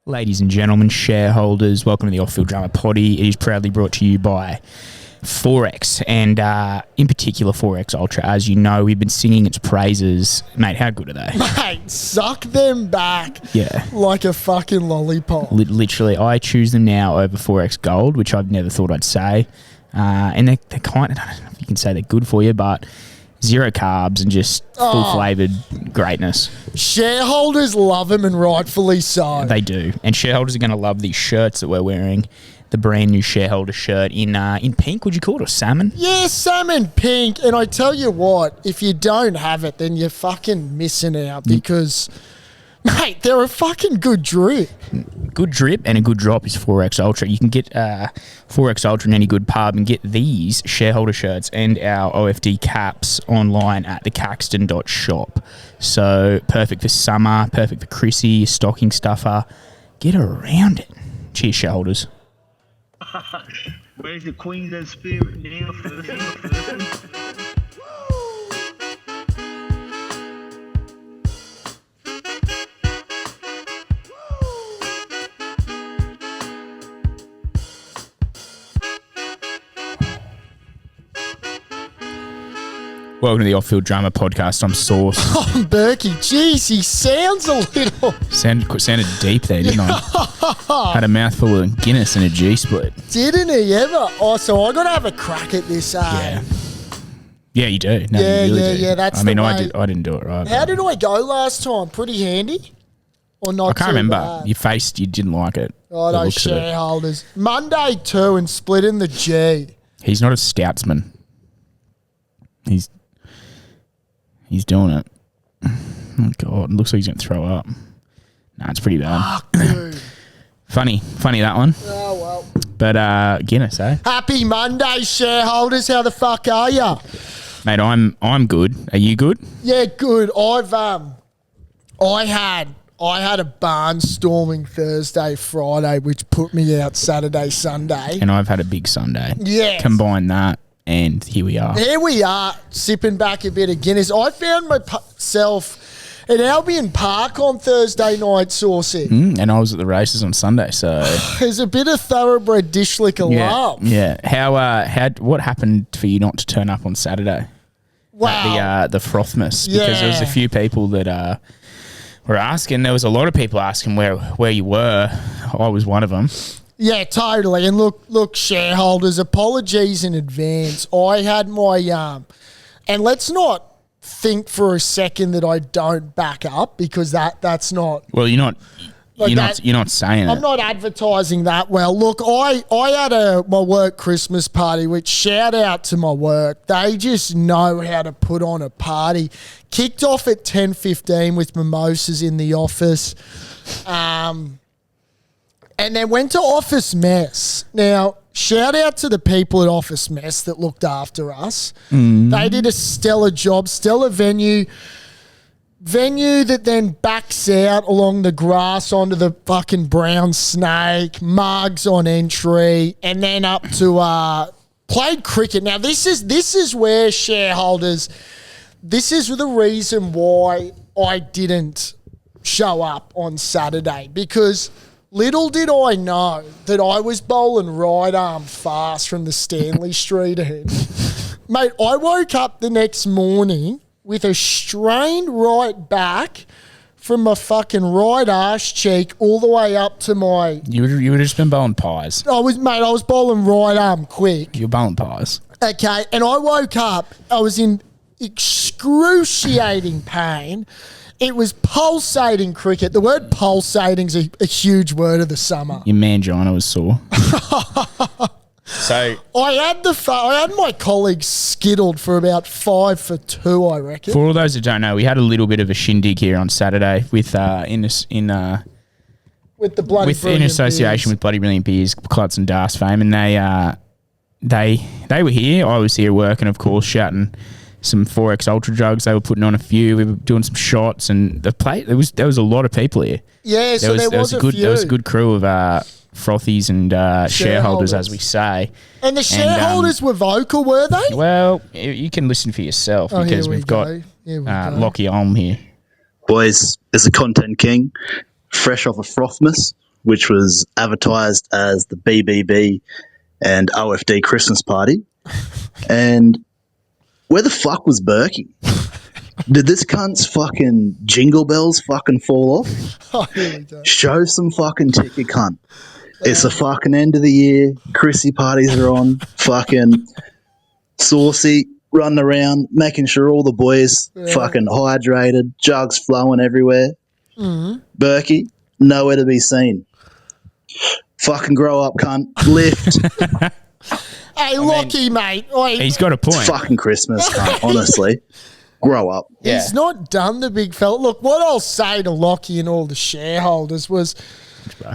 Ladies and gentlemen, shareholders, welcome to the Off-Field Drama Poddy. It is proudly brought to you by Forex, and in particular Forex Ultra. As you know, we've been singing its praises. Mate, how good are they? Mate, suck them back. Yeah. Like a fucking lollipop. Literally, I choose them now over Forex Gold, which I've never thought I'd say. And they're kind of, I don't know if you can say they're good for you, but zero carbs and just full flavoured greatness. Shareholders love them, and rightfully so. They do. And shareholders are going to love these shirts that we're wearing. The brand new shareholder shirt in pink, would you call it, or salmon? Yeah, salmon pink. And I tell you what, if you don't have it, then you're fucking missing out because, mate, they're a fucking good drip. Good drip and a good drop is 4X Ultra. You can get 4X Ultra in any good pub and get these shareholder shirts and our OFD caps online at thecaxton.shop. So perfect for summer, perfect for Chrissy, stocking stuffer. Get around it. Cheers, shareholders. Where's the Queensland spirit now? Welcome to the Off-Field Drama Podcast. I'm Sauce. Oh, Berkey. Jeez, he sounds a little... Sounded deep there, didn't I? Had a mouthful of Guinness and a G-split. Didn't he ever? Oh, so I got to have a crack at this, Yeah. Yeah, you do. No, Yeah, you really do. yeah, that's I mean, the I way. I didn't do it right. How did I go last time? Pretty handy? Or not? I can't too remember. bad? You didn't like it. Oh, the no, looks of it. shareholders. Monday 2 and splitting the G. He's not a stoutsman. He's doing it. Oh, God. It looks like he's going to throw up. Nah, it's pretty bad. Fuck, dude. Funny that one. Oh, well. But Guinness, eh? Happy Monday, shareholders. How the fuck are ya? Mate, I'm good. Are you good? Yeah, good. I had a barnstorming Thursday, Friday, which put me out Saturday, Sunday. And I've had a big Sunday. Yes. Combine that, and here we are. Here we are, sipping back a bit of Guinness. I found myself at Albion Park on Thursday night, Saucy. And I was at the races on Sunday, so... There's a bit of thoroughbred dish liquor love. Yeah. What happened for you not to turn up on Saturday? Wow. At the Frothmas, because there was a few people that were asking. There was a lot of people asking where you were. I was one of them. Yeah, totally. And look, shareholders, apologies in advance. I had my and let's not think for a second that I don't back up, because that's not. Well, you're not saying it. I'm not advertising that well. Look, I had my work Christmas party, which, shout out to my work. They just know how to put on a party. Kicked off at 10:15 with mimosas in the office. And then went to Office Mess. Now, shout out to the people at Office Mess that looked after us. They did a stellar job, stellar venue that then backs out along the grass onto the fucking Brown Snake, mugs on entry, and then up to played cricket. Now, this is where shareholders, this is the reason why I didn't show up on Saturday, because little did I know that I was bowling right arm fast from the Stanley Street end. Mate, I woke up the next morning with a strained right back from my fucking right arse cheek all the way up to my... You would have just been bowling pies. I was bowling right arm quick. You were bowling pies. Okay, and I woke up, I was in excruciating pain. It was pulsating cricket. The word pulsating's a huge word of the summer. Your mangina was sore. So I had my colleagues skittled for about 5 for 2, I reckon. for all those that don't know, we had a little bit of a shindig here on Saturday with in association with Bloody Brilliant Beers, Klutz and Das fame, and they were here. I was here working, of course, shouting some 4X Ultra drugs. They were putting on a few. We were doing some shots, and there was a lot of people here. Yeah, so there was a few. There was a good crew of frothies and shareholders, as we say. And the shareholders were vocal, were they? Well, you can listen for yourself, because we've got Lockie Olm here. Boys, it's a content king, fresh off a Frothmas. which was advertised as the BBB and OFD Christmas party. And where the fuck was Berkey? Did this cunt's fucking jingle bells fucking fall off? Oh, here we go. Show some fucking ticket, cunt. It's the fucking end of the year. Chrissy parties are on. Fucking Saucy running around, making sure all the boys fucking hydrated, jugs flowing everywhere. Berkey, nowhere to be seen. Fucking grow up, cunt. Lift. Hey, Lockie, mate. Oi, He's got a point. Fucking Christmas, cunt. Honestly. Grow up. he's not done, the big fella. Look, what I'll say to Lockie and all the shareholders was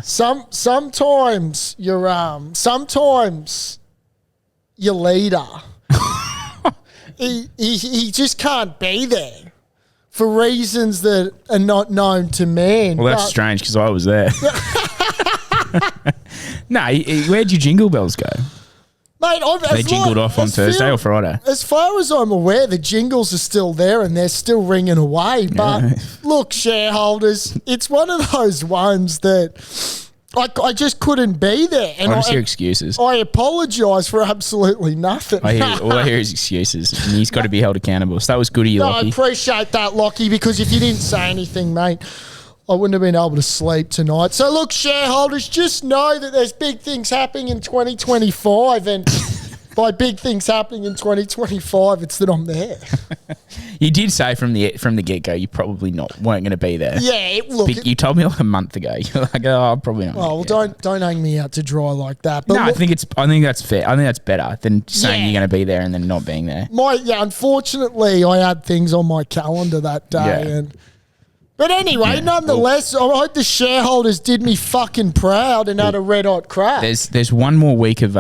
sometimes your leader he just can't be there for reasons that are not known to man. Well, that's strange because I was there. No, where'd your jingle bells go? Mate, They jingled off on Thursday or Friday. As far as I'm aware, the jingles are still there and they're still ringing away. But look, shareholders, it's one of those ones that I just couldn't be there. And I just hear excuses. I apologise for absolutely nothing. All I hear is excuses, and he's got to be held accountable. So that was good of you, No, I Lockie. appreciate that, Lockie, because if you didn't say anything, mate, I wouldn't have been able to sleep tonight. So, look, shareholders, just know that there's big things happening in 2025. And by big things happening in 2025, it's that I'm there. You did say from the get-go you probably weren't going to be there. Yeah, look. You told me like a month ago. You're like, oh, probably not. Oh, well, don't hang me out to dry like that. But No, look, I think that's fair. I think that's better than saying Yeah. you're going to be there and then not being there. unfortunately, I had things on my calendar that day. Yeah. But anyway, nonetheless, I hope the shareholders did me fucking proud and had a red hot crack. There's one more week of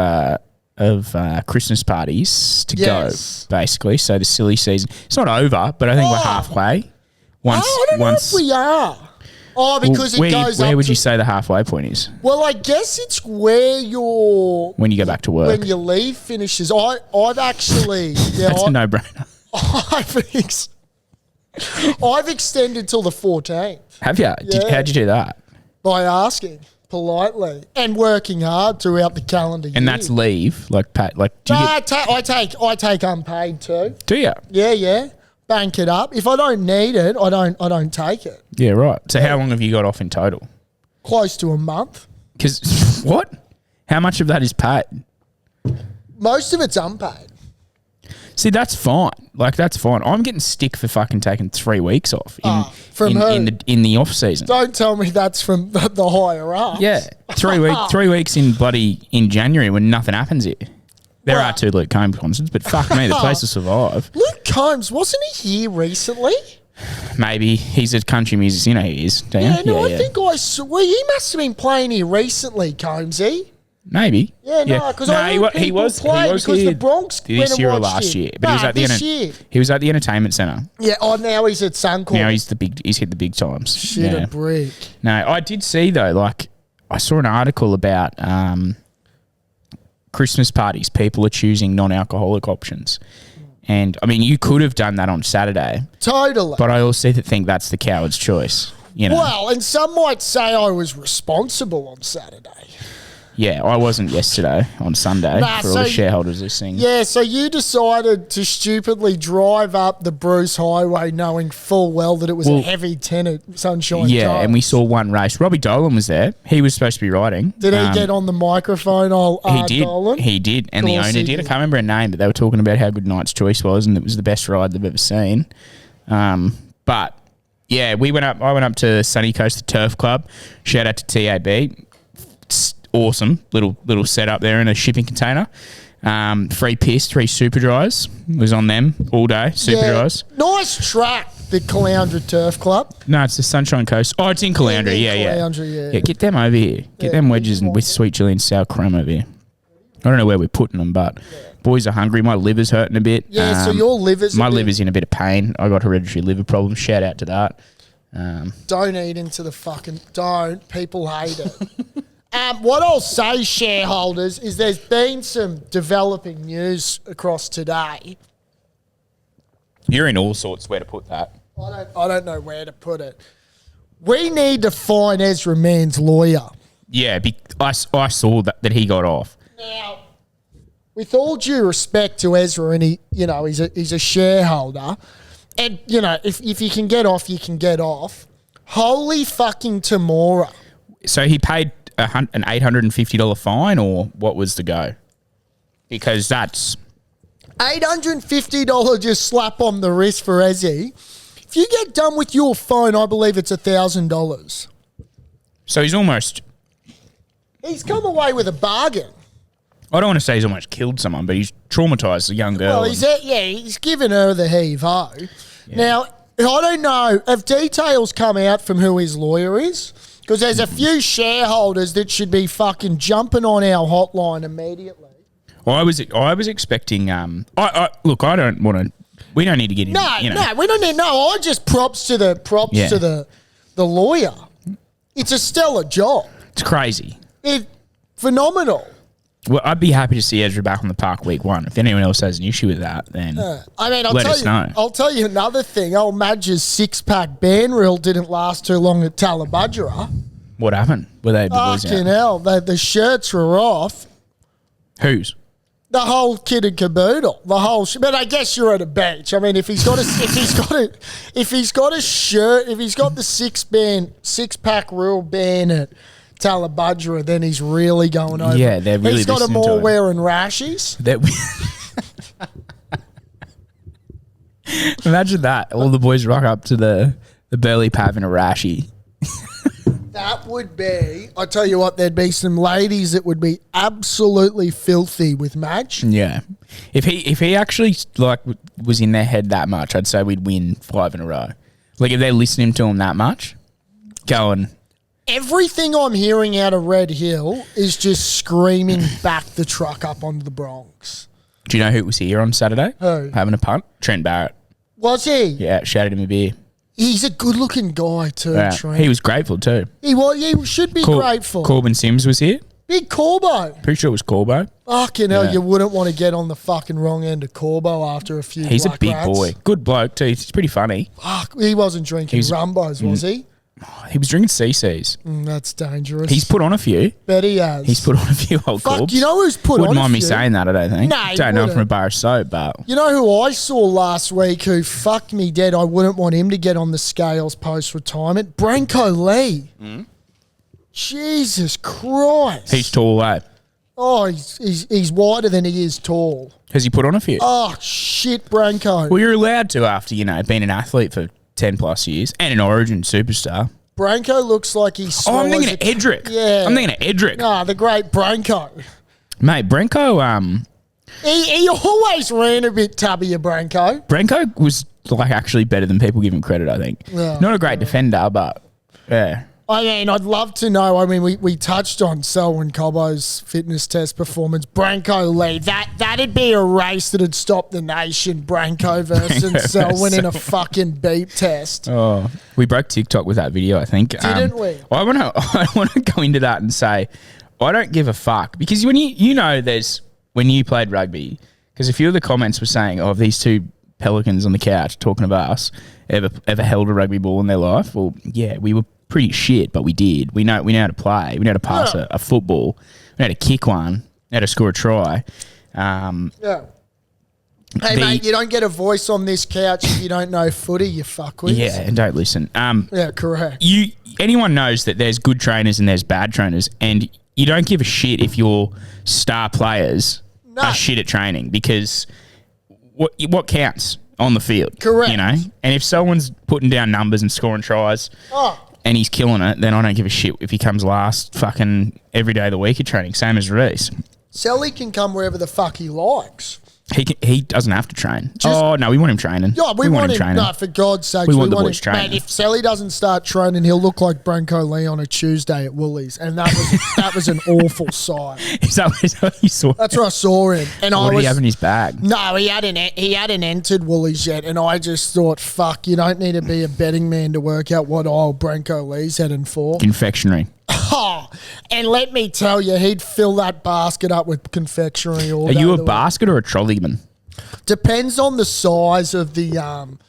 Christmas parties to Yes. go, basically. So the silly season, it's not over, but I think we're halfway. I don't know if we are. Oh, because where it goes up where would to- you say the halfway point is? Well, I guess it's where your When you go back to work. when your leave finishes. I've actually That's a no-brainer. I've extended till the 14th Have you? Yeah. How'd you do that? by asking politely and working hard throughout the calendar year. And that's leave, do you get, I take unpaid too. do you? Yeah. Bank it up. If I don't need it, I don't take it. Yeah, right. So how long have you got off in total? Close to a month. Because what? How much of that is paid? Most of it's unpaid. See, that's fine. Like, that's fine. I'm getting stick for fucking taking 3 weeks off from who? in the off season. Don't tell me that's from the higher ups. Yeah, 3 weeks in January when nothing happens here. There are 2 Luke Combs concerts, but fuck me, the place will survive. Luke Combs, wasn't he here recently? Maybe he's a country musician. You know he is. Don't you? Yeah, no, I think I saw. Well, he must have been playing here recently, Combsy. Maybe. Yeah, no, because I heard he people was play because here the Bronx went this and year or watched last him. year, but he was at this year. He was at the entertainment centre. Yeah, now he's at Suncorp. Now he's hit the big times. Shit Yeah. a brick. No, I did see though. Like, I saw an article about Christmas parties. People are choosing non-alcoholic options, and I mean, you could have done that on Saturday, Totally. but I also think that's the coward's choice. You know. Well, and some might say I was responsible on Saturday. Yeah, I wasn't yesterday on Sunday Nah, for all so the shareholders listening. Yeah, so you decided to stupidly drive up the Bruce Highway knowing full well that it was a heavy tenant Sunshine Yeah, Coast. and we saw one race. Robbie Dolan was there. He was supposed to be riding. Did he get on the microphone? He did. Dolan? He did, and the Course owner he did. I did. can't remember her name, but they were talking about how good Knight's Choice was, and it was the best ride they've ever seen. But yeah, I went up to Sunny Coast, the Turf Club. Shout out to TAB. It's awesome little setup there in a shipping container. Free piss, 3 super dries. Was on them all day. Super dries. Nice track, the Caloundra Turf Club. No, it's the Sunshine Coast. Oh, it's in Caloundra. Yeah. Caloundra, yeah. Get them over here. Get them wedges and with sweet chili and sour cream over here. I don't know where we're putting them, but boys are hungry. My liver's hurting a bit. Yeah, so your liver's my liver's in a bit of pain. I got hereditary liver problems. Shout out to that. Don't eat into the fucking... Don't. People hate it. What I'll say, shareholders, is there's been some developing news across today. You're in all sorts. Where to put that? I don't know where to put it. We need to find Ezra Mann's lawyer. Yeah, I saw that he got off. Now, with all due respect to Ezra, and he's a shareholder, and if you can get off, you can get off. Holy fucking Tamora! So he paid an $850 fine, or what was the go? Because that's $850 just slap on the wrist for Ezzy. If you get done with your phone, I believe it's $1,000. so he's almost. He's come away with a bargain. I don't want to say he's almost killed someone, but he's traumatized a young girl. Well, he's given her the heave-ho. Yeah. Now, I don't know. Have details come out from who his lawyer is? Because there's a few shareholders that should be fucking jumping on our hotline immediately. I was expecting. Look, I don't want to. We don't need to get in. No, we don't need. No, I just props to the lawyer. It's a stellar job. It's crazy. It's phenomenal. Well, I'd be happy to see Ezra back on the park week 1. If anyone else has an issue with that, then let us know. I'll tell you another thing. Old Madge's 6-pack ban reel didn't last too long at Talabudgera. What happened? Were they boys Fucking out? hell. The shirts were off. Whose? The whole kid and caboodle. The whole but I guess you're at a beach. I mean, if he's got the 6-pack rule ban at Talabudgera, then he's really going over. Yeah, they're really He's got them all wearing rashies. Imagine that. All the boys rock up to the Burley Pav in a rashie. That would be, I tell you what, there'd be some ladies that would be absolutely filthy with Madge. Yeah. If he actually was in their head that much, I'd say we'd win 5 in a row. Like if they're listening to him that much, going. Everything I'm hearing out of Red Hill is just screaming back the truck up onto the Bronx. Do you know who was here on Saturday? Who? Having a punt? Trent Barrett. Was he? Yeah, shouted him a beer. He's a good-looking guy too, Yeah. Trent. He was grateful too. He should be grateful. Corbin Sims was here. Big Corbo. Pretty sure it was Corbo. Fucking hell, you wouldn't want to get on the fucking wrong end of Corbo after a few He's a big rats. boy. Good bloke too. He's pretty funny. Fuck, he wasn't drinking Rumbos, was he? He was drinking CCs. That's dangerous. He's put on a few. Bet he has. He's put on a few old Fuck, Corbs. you know who's put Wouldn't on a mind me few? saying that, I don't think. No, he don't know wouldn't. from a bar of soap, but... You know who I saw last week who fucked me dead? I wouldn't want him to get on the scales post-retirement. Branko Lee. Jesus Christ. He's tall, eh? Oh, he's wider than he is tall. Has he put on a few? Oh, shit, Branko. Well, you're allowed to after, being an athlete for 10 plus years and an Origin superstar. Branko looks like he's... Oh, I'm thinking of Edric. Yeah. I'm thinking of Edric. Nah, the great Branko. Mate, Branko, He always ran a bit tubbier, Branko. Branko was actually better than people give him credit, I think. Yeah. Not a great defender, but yeah. I mean, I'd love to know. I mean, we touched on Selwyn Cobbo's fitness test performance. Branko Lee, that'd be a race that'd stop the nation. Branko versus Selwyn in a fucking beep test. Oh, we broke TikTok with that video, I think. Didn't we? I want to go into that and say, I don't give a fuck because when when you played rugby, because a few of the comments were saying, "Oh, these two pelicans on the couch talking about us ever held a rugby ball in their life?" Well, yeah, we were pretty shit, but we did. We know how to play. We know how to pass a football. We know how to kick one. How to score a try. Yeah. Hey, mate, you don't get a voice on this couch if you don't know footy, you fuckwits. Yeah, and don't listen. Yeah, correct. Anyone knows that there's good trainers and there's bad trainers, and you don't give a shit if your star players are shit at training because what counts on the field? Correct. And if someone's putting down numbers and scoring tries and he's killing it, then I don't give a shit if he comes last fucking every day of the week at training, same as Reese. Sally can come wherever the fuck he likes. He doesn't have to train. No, we want him training. Yeah, we want him training. No, for God's sake, we want the boys training. Mate, if Sally doesn't start training, he'll look like Branko Lee on a Tuesday at Woolies, and that was an awful sight. Is that what you saw? That's where I saw him. And what did he have in his bag? No, he hadn't entered Woolies yet, and I just thought, fuck, you don't need to be a betting man to work out what aisle Branko Lee's heading for. Confectionery. Oh, and let me tell you, he'd fill that basket up with confectionery all Are day you of a the week. basket or a trolleyman? Depends on the size of the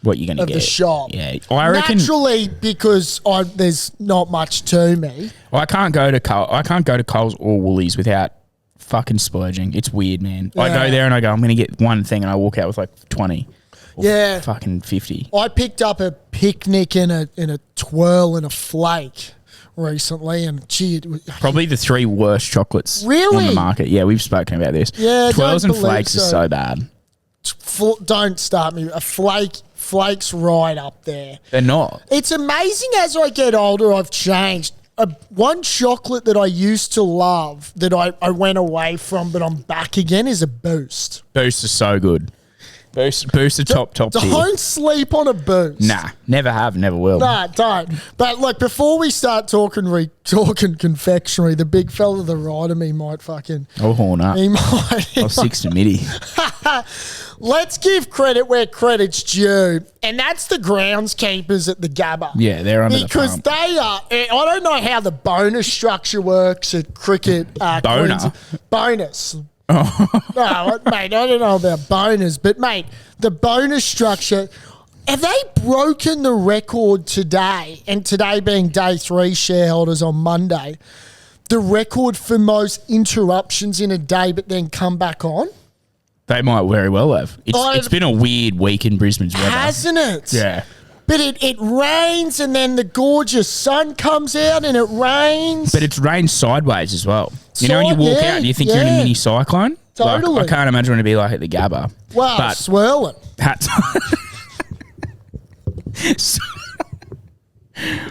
What you're gonna of get the shop. Yeah, I reckon. Naturally, because there's not much to me. I can't go to Coles or Woolies without fucking splurging. It's weird, man. I Yeah. go there and I go, I'm gonna get one thing, and I walk out with like 20. Or Yeah. fucking 50. I picked up a picnic and a twirl and a flake recently, and gee, it was, Probably the 3 worst chocolates on Really? the market. Yeah, we've spoken about this. Yeah, Twirls don't and believe flakes is so. so bad. don't start me. A flake's right up there. They're not. It's amazing as I get older, I've changed. One chocolate that I used to love that I went away from, but I'm back again, is a Boost. Boost is so good. Boost are top tier. Don't sleep on a Boost. Nah, never have, never will. Nah, don't. But like, before we start talking confectionery, the big fella to the right of me might fucking. I'll horn up. He might. I'll 6 to midi. Let's give credit where credit's due, and that's the groundskeepers at the Gabba. Yeah, they're under because the pump. they are. I don't know how the bonus structure works at cricket. Boner? Bonus. No, mate, I don't know about bonus, but mate, the bonus structure. Have they broken the record today? And today being day 3, shareholders on Monday, the record for most interruptions in a day, but then come back on. They might very well have. It's been a weird week in Brisbane's weather. Hasn't it? Yeah. But it rains, and then the gorgeous sun comes out, and it rains. But it's rained sideways as well. You know when you walk out and you think you're in a mini cyclone? Totally. Like, I can't imagine what it'd be like at the Gabba. Wow, but swirling. hats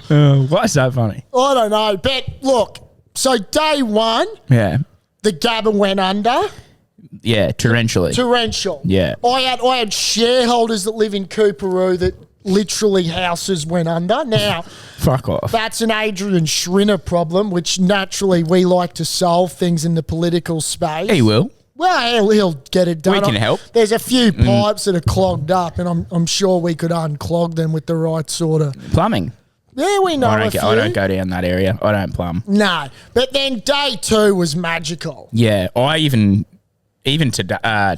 why is that funny? I don't know. But look, so day 1, Yeah. the Gabba went under. Yeah, torrential. Yeah. I had shareholders that live in Cooperoo that literally houses went under. Now, Fuck off. that's an Adrian Schrinner problem, which naturally we like to solve things in the political space. He will. Well, he'll get it done. We can help. There's a few pipes that are clogged up, and I'm sure we could unclog them with the right sort of. Plumbing. Yeah, we know. I don't go down that area. I don't plumb. No, but then day 2 was magical. Yeah, I even today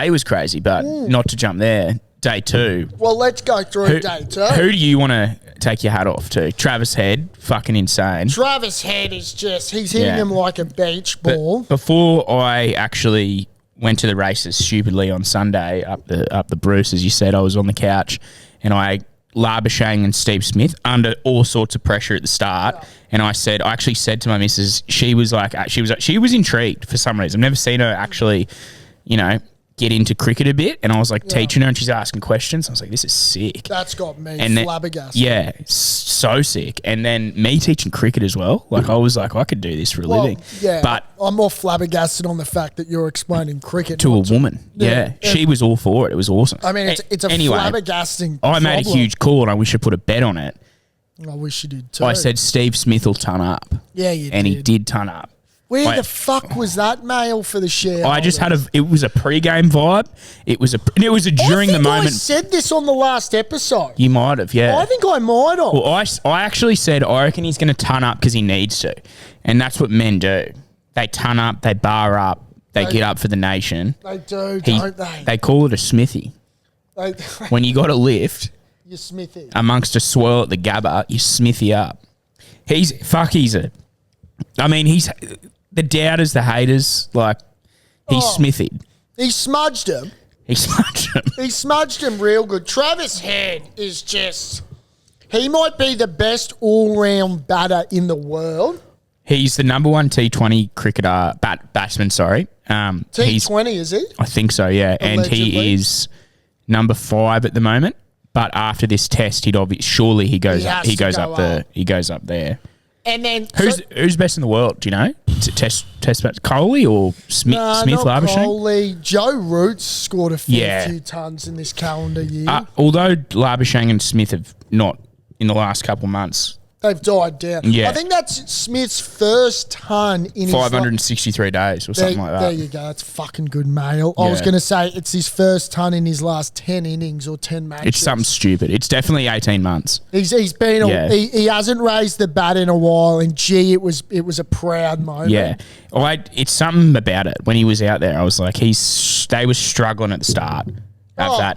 was crazy, but not to jump there. Day 2. Well, let's go through day 2. Who do you want to take your hat off to? Travis Head, fucking insane. Travis Head is he's hitting him like a beach ball. But before I actually went to the races stupidly on Sunday up the Bruce, as you said, I was on the couch and I Labashang and Steve Smith under all sorts of pressure at the start, and I actually said to my missus, she was intrigued for some reason. I've never seen her actually, get into cricket a bit, and I was like teaching her, and she's asking questions. I was like, this is sick. That's got me flabbergasted. Yeah, so sick. And then me teaching cricket as well. Like, I was like, I could do this for a living. Yeah, but I'm more flabbergasted on the fact that you're explaining cricket to a woman. Yeah. She was all for it. It was awesome. I mean, it's a flabbergasting I made a huge call, and I wish I put a bet on it. I wish you did too. I said Steve Smith will ton up. Yeah, you did. And he did ton up. Where the fuck was that mail for the share? I just it was a pre-game vibe. It was a during the moment. I said this on the last episode. You might have, yeah. I think I might have. Well, I actually said I reckon he's going to ton up because he needs to, and that's what men do. They ton up, they bar up, they get up for the nation. They do, don't they? They call it a smithy. When you got a lift, you smithy amongst a swirl at the Gabba, you smithy up. He's the doubters, the haters, like, he's smithied. He smudged him. He smudged him real good. Travis Head is he might be the best all-round batter in the world. He's the number 1 T20 cricketer, batsman, sorry. T20, is he? I think so, yeah. Allegedly. And he is number 5 at the moment. But after this test, he goes up there. And then who's best in the world? Do you know? Test Coley or Smith? Smith Labashang? Coley. Joe Root's scored a few tons in this calendar year. Although Labashang and Smith have not in the last couple of months, They've died down. Yeah. I think that's Smith's first ton in 563 days or something like that. There you go. That's fucking good mail. I was Yeah. going to say it's his first ton in his last 10 innings or 10 matches. It's something stupid. It's definitely 18 months. He's been Yeah. he hasn't raised the bat in a while, and gee, it was a proud moment. Yeah. It's something about it. When he was out there, I was like, they were struggling at the start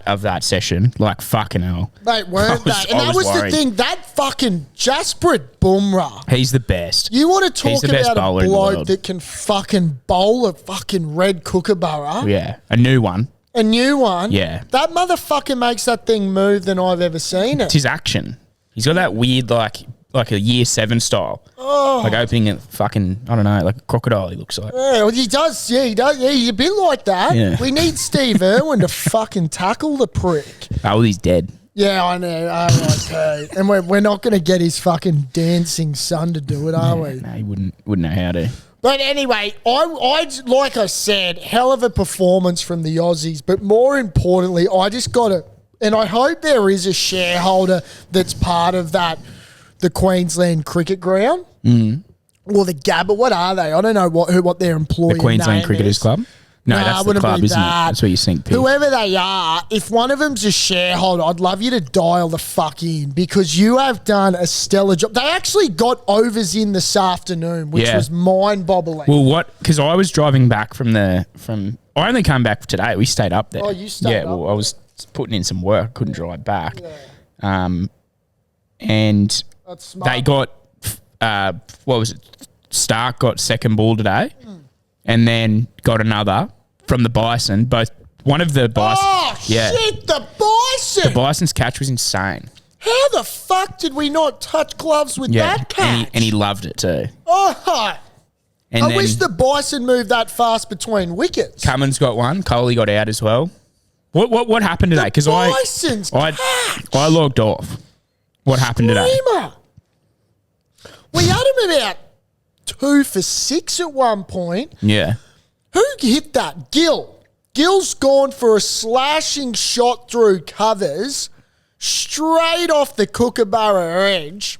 of that session. Like, fucking hell. Mate, weren't they? And that was worried. the thing. That fucking Jasprit Bumrah. He's the best. You want to He's talk the best about a bowler in the bloke world. that can fucking bowl a fucking red kookaburra? Yeah. A new one. A new one? Yeah. That motherfucker makes that thing move than I've ever seen it. It's his action. He's got that weird, like a year 7 style. Oh. Like opening a fucking, I don't know, like a crocodile he looks like. Yeah, well, he does. Yeah, he does. Yeah, he's a bit like that. Yeah. We need Steve Irwin to fucking tackle the prick. Oh, well, he's dead. Yeah, I know. Okay. And we're not going to get his fucking dancing son to do it, are we? No, he wouldn't know how to. But anyway, I like I said, hell of a performance from the Aussies. But more importantly, I just got to, and I hope there is a shareholder that's part of that, the Queensland Cricket Ground. Or the Gabba. What are they? I don't know what their employee The Queensland name Cricketers is. Club? No, Nah, that's it the wouldn't club, be isn't it? that. That's where you sink people. Whoever they are, if one of them's a shareholder, I'd love you to dial the fuck in because you have done a stellar job. They actually got overs in this afternoon, which Yeah. was mind-boggling. Well, because I was driving back I only came back today. We stayed up there. Oh, you stayed up well, I was putting in some work. Couldn't drive back. And That's smart. they got, what was it? Stark got second ball today and then got another from the Bison. One of the Bison. Oh, shit, the Bison. The Bison's catch was insane. How the fuck did we not touch gloves with that catch? And he loved it too. Oh, And I then wish the Bison moved that fast between wickets. Cummins got one. Coley got out as well. What happened today? Because Bison's catch. I logged off. What happened today? Screamer. We had him about 2 for 6 at one point. Yeah. Who hit that? Gill's gone for a slashing shot through covers, straight off the Kookaburra edge.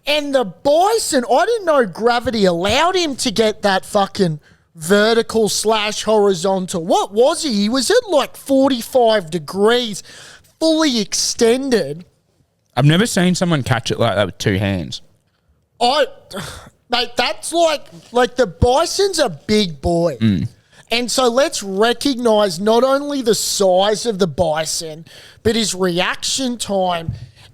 And the Bison, I didn't know gravity allowed him to get that fucking vertical / horizontal. What was he? He was at like 45 degrees, fully extended. I've never seen someone catch it like that with 2 hands. Mate, that's like the Bison's a big boy. And so let's recognise not only the size of the Bison, but his reaction time.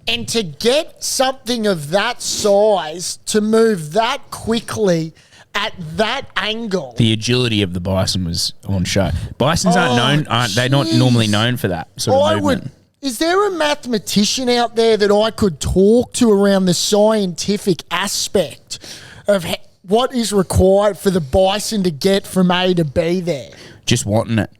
And to get something of that size to move that quickly at that angle. The agility of the Bison was on show. Bisons aren't they not normally known for that sort of movement? Is there a mathematician out there that I could talk to around the scientific aspect of what is required for the Bison to get from A to B there? Just wanting it.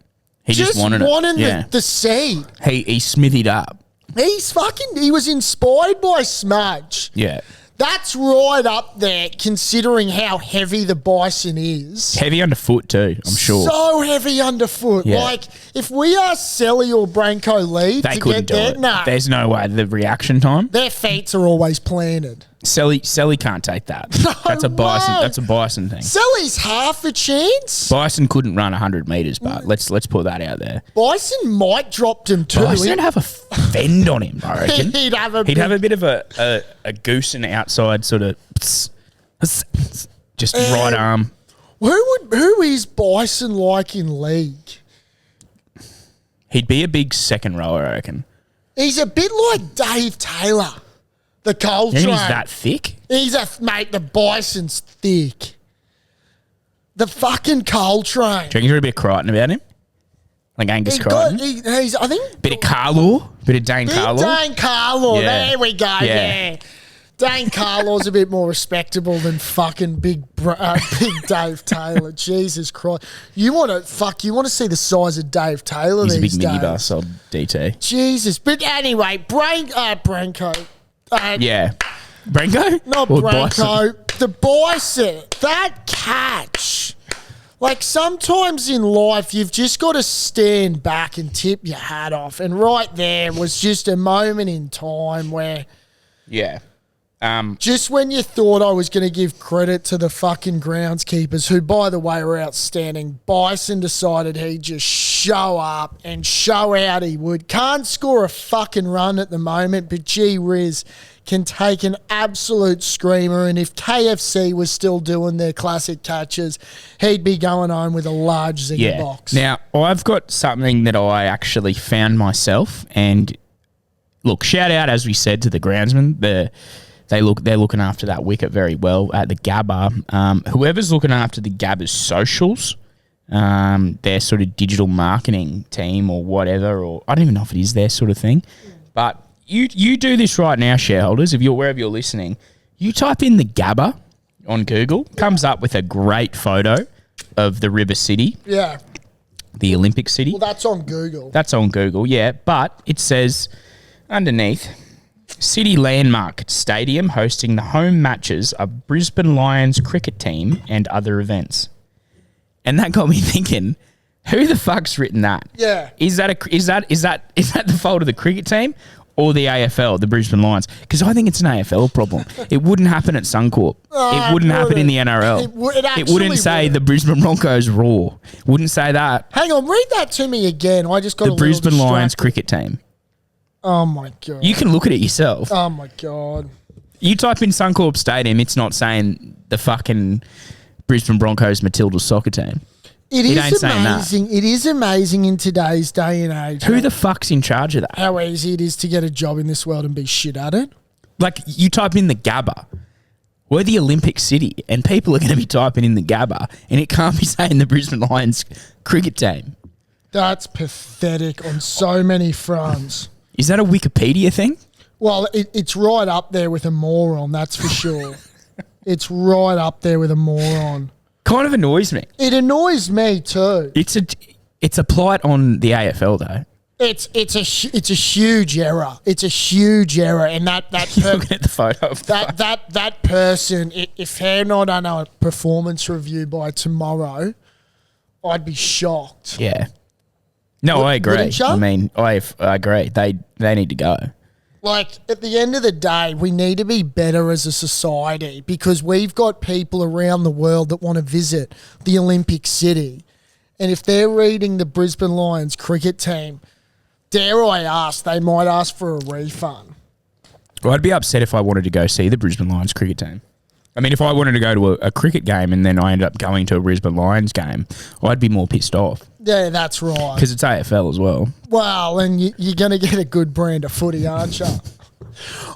He just wanted it. Yeah. the seed. He smithied up. He was inspired by Smudge. Yeah. That's right up there, considering how heavy the Bison is. Heavy underfoot too, I'm sure. So heavy underfoot. Yeah. Like, if we ask Selly or Branko Lee They to couldn't get do there, it. nah, There's no way. The reaction time. their feet are always planted. Selly can't take that. That's a Bison. way. That's a Bison thing. Selly's half a chance. Bison couldn't run 100 meters, but let's put that out there. Bison might drop him too. Bison have a fend on him, I reckon. He'd have a bit of a goose and outside sort of just right arm. Who is Bison like in league? He'd be a big second rower, I reckon. He's a bit like Dave Taylor, the Cold You think Train. he's that thick? Mate, the Bison's thick. The fucking Cold Train. Do you reckon you're a bit Crichton about him? Like Angus Crichton? He's, I think... Bit of Carlaw? Bit of Dane Carlaw? Dane Carlaw. Yeah. There we go. Yeah. Dane Carlaw's a bit more respectable than fucking big Dave Taylor. Jesus Christ. You want to see the size of Dave Taylor He's a these big days. minibus, old DT. Jesus. But anyway, Branko. Yeah. Branko? Not Or Branko. Bison? The Bison. That catch. Like, sometimes in life, you've just got to stand back and tip your hat off. And right there was just a moment in time where... Yeah. Just when you thought I was going to give credit to the fucking groundskeepers, who, by the way, were outstanding, Bison decided he'd just show up and show out he would. Can't score a fucking run at the moment, but gee whiz, can take an absolute screamer. And if KFC was still doing their classic catches, he'd be going home with a large zinger box. Now, I've got something that I actually found myself. And look, shout out, as we said, to the groundsmen. They're looking after that wicket very well at the Gabba. Whoever's looking after the Gabba's socials, their sort of digital marketing team or whatever, or I don't even know if it is their sort of thing, but you do this right now, shareholders. If you're wherever you're listening, you type in the Gabba on Google, comes up with a great photo of the River City, the Olympic City. Well, that's on Google. That's on Google, yeah, but it says underneath, City Landmark Stadium hosting the home matches of Brisbane Lions cricket team and other events. And that got me thinking, who the fuck's written that? Yeah. Is that the fault of the cricket team or the AFL, the Brisbane Lions? Because I think it's an AFL problem. It wouldn't happen at Suncorp. It wouldn't happen in the NRL. It wouldn't say the Brisbane Broncos Raw. Wouldn't say that. Hang on, read that to me again. I just got the Brisbane Lions cricket team. Oh, my God. You can look at it yourself. Oh, my God. You type in Suncorp Stadium, it's not saying the fucking Brisbane Broncos Matilda soccer team. It is amazing. It is amazing in today's day and age. Who the fuck's in charge of that? How easy it is to get a job in this world and be shit at it. Like, you type in the Gabba. We're the Olympic City, and people are going to be typing in the Gabba, and it can't be saying the Brisbane Lions cricket team. That's pathetic on so many fronts. Is that a Wikipedia thing? Well, it's right up there with a moron, that's for sure. It's right up there with a moron. Kind of annoys me. It annoys me too. It's a plight on the AFL though. It's a huge error. It's a huge error, and looking at the photo of that person, if they're not on a performance review by tomorrow, I'd be shocked. Yeah. No, I agree. I mean, I agree. They need to go. Like, at the end of the day, we need to be better as a society because we've got people around the world that want to visit the Olympic City. And if they're reading the Brisbane Lions cricket team, dare I ask, they might ask for a refund. Well, I'd be upset if I wanted to go see the Brisbane Lions cricket team. I mean, if I wanted to go to a cricket game and then I ended up going to a Brisbane Lions game, I'd be more pissed off. Yeah, that's right. Because it's AFL as well. Well, and you're going to get a good brand of footy, aren't you?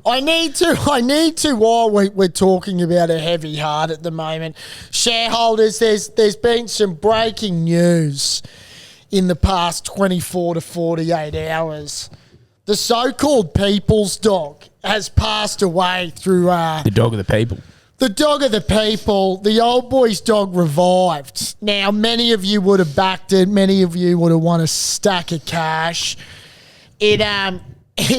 I need to, while we're talking about a heavy heart at the moment, shareholders, there's been some breaking news in the past 24 to 48 hours. The so-called people's dog has passed away through... the dog of the people. The dog of the people, the old boy's dog revived. Now, many of you would have backed it. Many of you would have won a stack of cash. It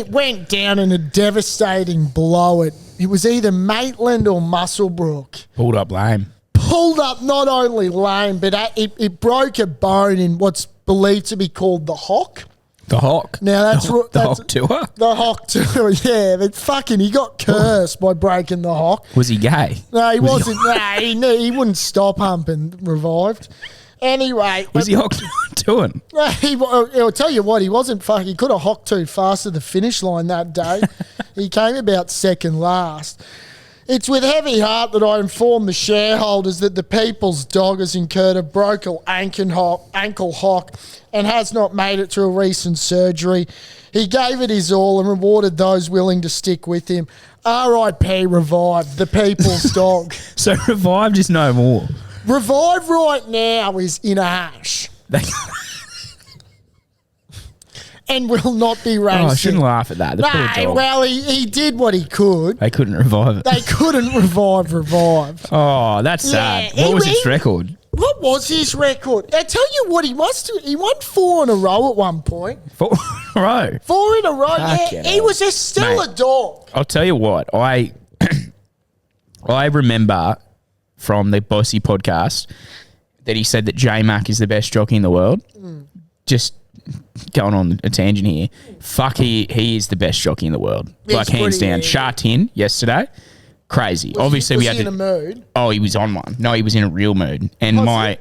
went down in a devastating blow. It was either Maitland or Muswellbrook. Pulled up lame. Pulled up not only lame, but it broke a bone in what's believed to be called the hock. The Hawk. Now that's the Hawk tour. The Hawk tour, yeah. But fucking, he got cursed by breaking the Hawk. Was he gay? No, he wasn't. He wouldn't stop humping. Revived. Anyway, was he Hawk doing? I'll tell you what, he wasn't fucking. He could have hocked too fast to the finish line that day. He came about second last. It's with heavy heart that I inform the shareholders that the people's dog has incurred a broken ankle hock and has not made it to a recent surgery. He gave it his all and rewarded those willing to stick with him. R.I.P. Revived, the people's dog. So Revived is no more. Revive right now is in a hash. And will not be racing. Oh, I shouldn't laugh at that. Well, he did what he could. They couldn't revive it. They couldn't revive. Oh, that's sad. What was his record? What was his record? I tell you what, he won 4 in a row at one point. 4 in a row? 4 in a row, yeah. He was still a dog. I'll tell you what, I remember from the Bossy podcast that he said that J-Mac is the best jockey in the world. Just going on a tangent here. Fuck, he is the best jockey in the world. He's Like, hands pretty down. handy. Shatin yesterday, crazy. Obviously, was we had he in to. a mood? Oh, he was on one. No, he was in a real mood, and my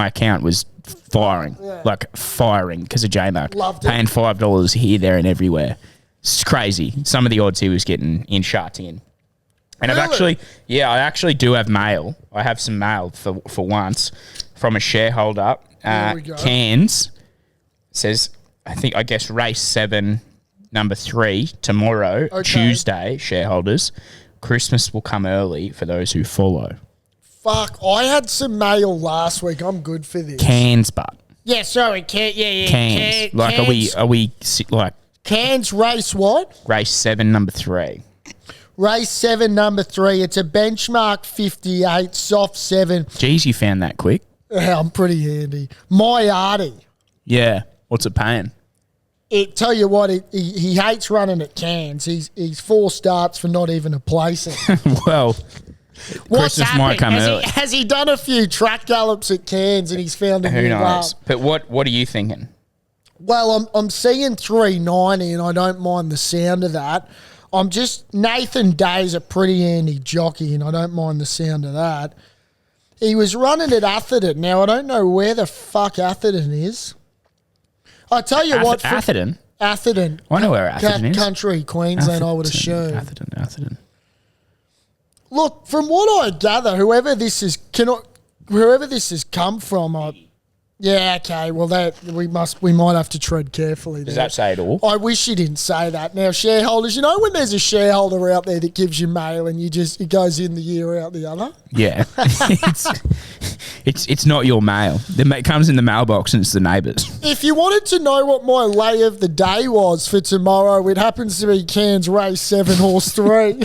account was firing, like firing because of J-Mark. Loved it. Paying $5 here, there, and everywhere. It's crazy. Some of the odds he was getting in Shatin. And Really? I actually do have mail. I have some mail for once from a shareholder. There we go. Cairns says, I guess race 7, number 3 tomorrow, Okay. Tuesday. Shareholders, Christmas will come early for those who follow. Fuck, I had some mail last week. I'm good for this. Cairns, but Yeah, sorry, Cairns. Cairns. Like, are we like Cairns race what? race 7, number 3? Race 7, number 3. It's a benchmark 58, soft 7. Geez, you found that quick. Yeah, I'm pretty handy. My Artie. Yeah. What's it paying? Tell you what, he hates running at Cairns. He's 4 starts for not even a placing. Well, What's Christmas might come happened? early. Has he done a few track gallops at Cairns and he's found a Who new knows? love? But what are you thinking? Well, I'm seeing 390 and I don't mind the sound of that. Nathan Day's a pretty handy jockey and I don't mind the sound of that. He was running at Atherton. Now, I don't know where the fuck Atherton is. I tell you what. Atherton? Atherton. I know where Atherton is. Country, Queensland, I would assume. Atherton. Look, from what I gather, whoever this has come from, yeah, okay. Well, we might have to tread carefully. Does there. that say it all? I wish you didn't say that. Now, shareholders, you know when there's a shareholder out there that gives you mail and it goes in the year out the other. Yeah. it's not your mail. It comes in the mailbox and it's the neighbours. If you wanted to know what my lay of the day was for tomorrow, it happens to be Cairns race 7, horse 3.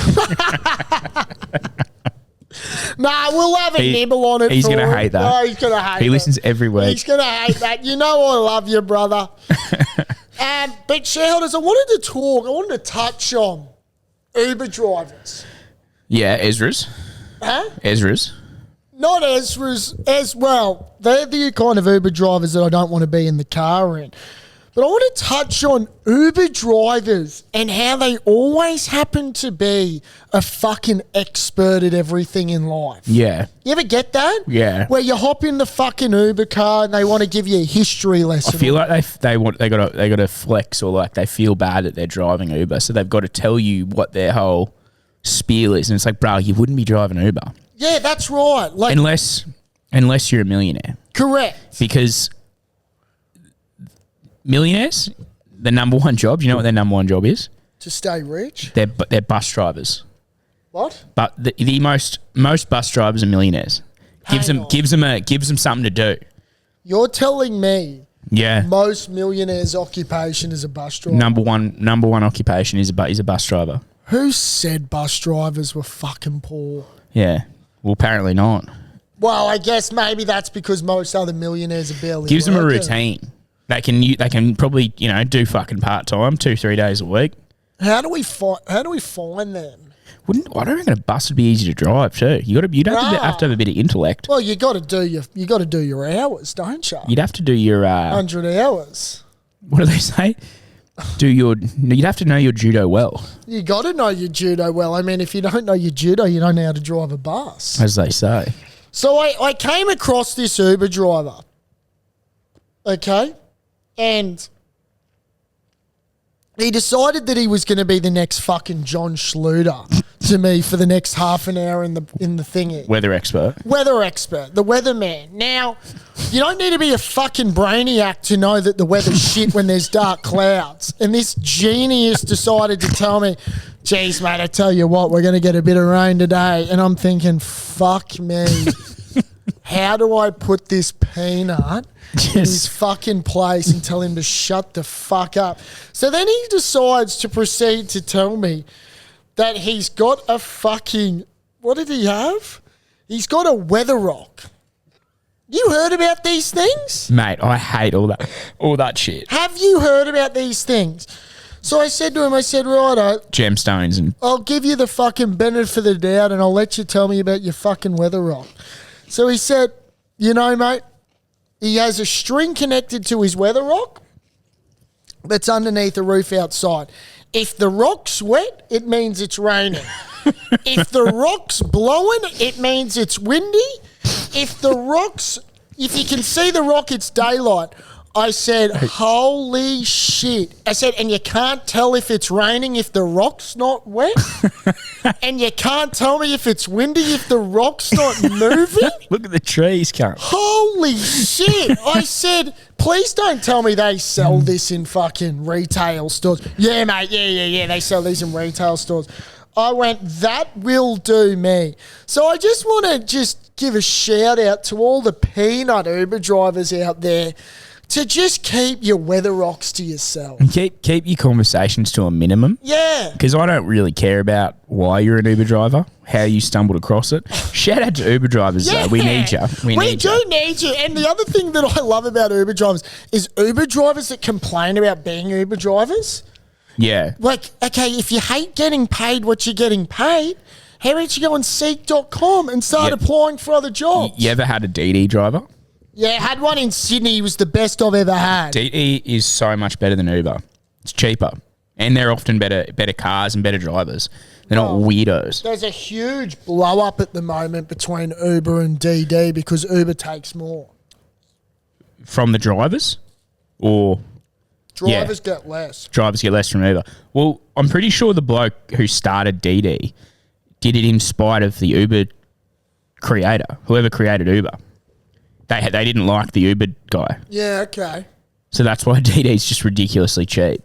Nah, we'll have a nibble on it. He's going gonna to hate that. No, he's going to hate it. He listens every week. He's going to hate that. You know I love you, brother. But shareholders, I wanted to touch on Uber drivers. Yeah, Ezra's. Huh? Ezra's. Not Ezra's as well. They're the kind of Uber drivers that I don't want to be in the car in. But I want to touch on Uber drivers and how they always happen to be a fucking expert at everything in life. Yeah. You ever get that? Yeah. Where you hop in the fucking Uber car and they want to give you a history lesson. I feel like they got to flex, or like they feel bad that they're driving Uber, so they've got to tell you what their whole spiel is, and it's like, bro, you wouldn't be driving Uber. Yeah, that's right. Like, Unless you're a millionaire. correct. Because millionaires, the number one job, you know what their number one job is? To stay rich. They're bus drivers. What? But the most bus drivers are millionaires. Gives Hang them something to do. You're telling me Yeah. most millionaires' occupation is a bus driver? Number one occupation is a bus driver. Who said bus drivers were fucking poor? Yeah. Well, apparently not. Well, I guess maybe that's because most other millionaires are barely Gives them a working. routine. They can probably do fucking part time 2-3 days a week. How do we find them? I don't reckon a bus would be easy to drive too. You'd have to have a bit of intellect. Well, you got to do your hours, don't you? You'd have to do your 100 hours. what do they say? You'd have to know your judo well, You got to know your judo well. I mean, if you don't know your judo, you don't know how to drive a bus. as they say. So I came across this Uber driver, okay, and he decided that he was going to be the next fucking John Schluter to me for the next half an hour in the thingy. Weather expert. Weather expert, the weatherman. Now, you don't need to be a fucking brainiac to know that the weather's shit when there's dark clouds. And this genius decided to tell me, geez, mate, I tell you what, we're going to get a bit of rain today. And I'm thinking, fuck me. How do I put this peanut in his fucking place and tell him to shut the fuck up? So then he decides to proceed to tell me that he's got a fucking, what did he have? He's got a weather rock. You heard about these things? Mate, I hate all that shit. Have you heard about these things? So I said to him, righto, Gemstones and I'll give you the fucking benefit of the doubt and I'll let you tell me about your fucking weather rock. So he said, mate, he has a string connected to his weather rock that's underneath a roof outside. If the rock's wet, it means it's raining. If the rock's blowing, it means it's windy. If you can see the rock, it's daylight. I said, holy shit. I said, and you can't tell if it's raining if the rock's not wet. And you can't tell me if it's windy if the rock's not moving. Look at the trees, cunt. Holy shit. I said, please don't tell me they sell this in fucking retail stores. Yeah, mate. Yeah. They sell these in retail stores. I went, that will do me. So I just want to just give a shout out to all the peanut Uber drivers out there to just keep your weather rocks to yourself. And keep your conversations to a minimum. Yeah. Because I don't really care about why you're an Uber driver, how you stumbled across it. Shout out to Uber drivers, though. We need you. We do need you. And the other thing that I love about Uber drivers is Uber drivers that complain about being Uber drivers. Yeah. Like, okay, if you hate getting paid what you're getting paid, how about you go on seek.com and start applying for other jobs? You ever had a DD driver? Yeah, I had one in Sydney. It was the best I've ever had. DD is so much better than Uber. It's cheaper. And they're often better cars and better drivers. They're not weirdos. There's a huge blow up at the moment between Uber and DD because Uber takes more. From the drivers? Or... Drivers get less. Drivers get less from Uber. Well, I'm pretty sure the bloke who started DD did it in spite of the Uber creator, whoever created Uber. They didn't like the Uber guy. Yeah, okay. So that's why DD's just ridiculously cheap.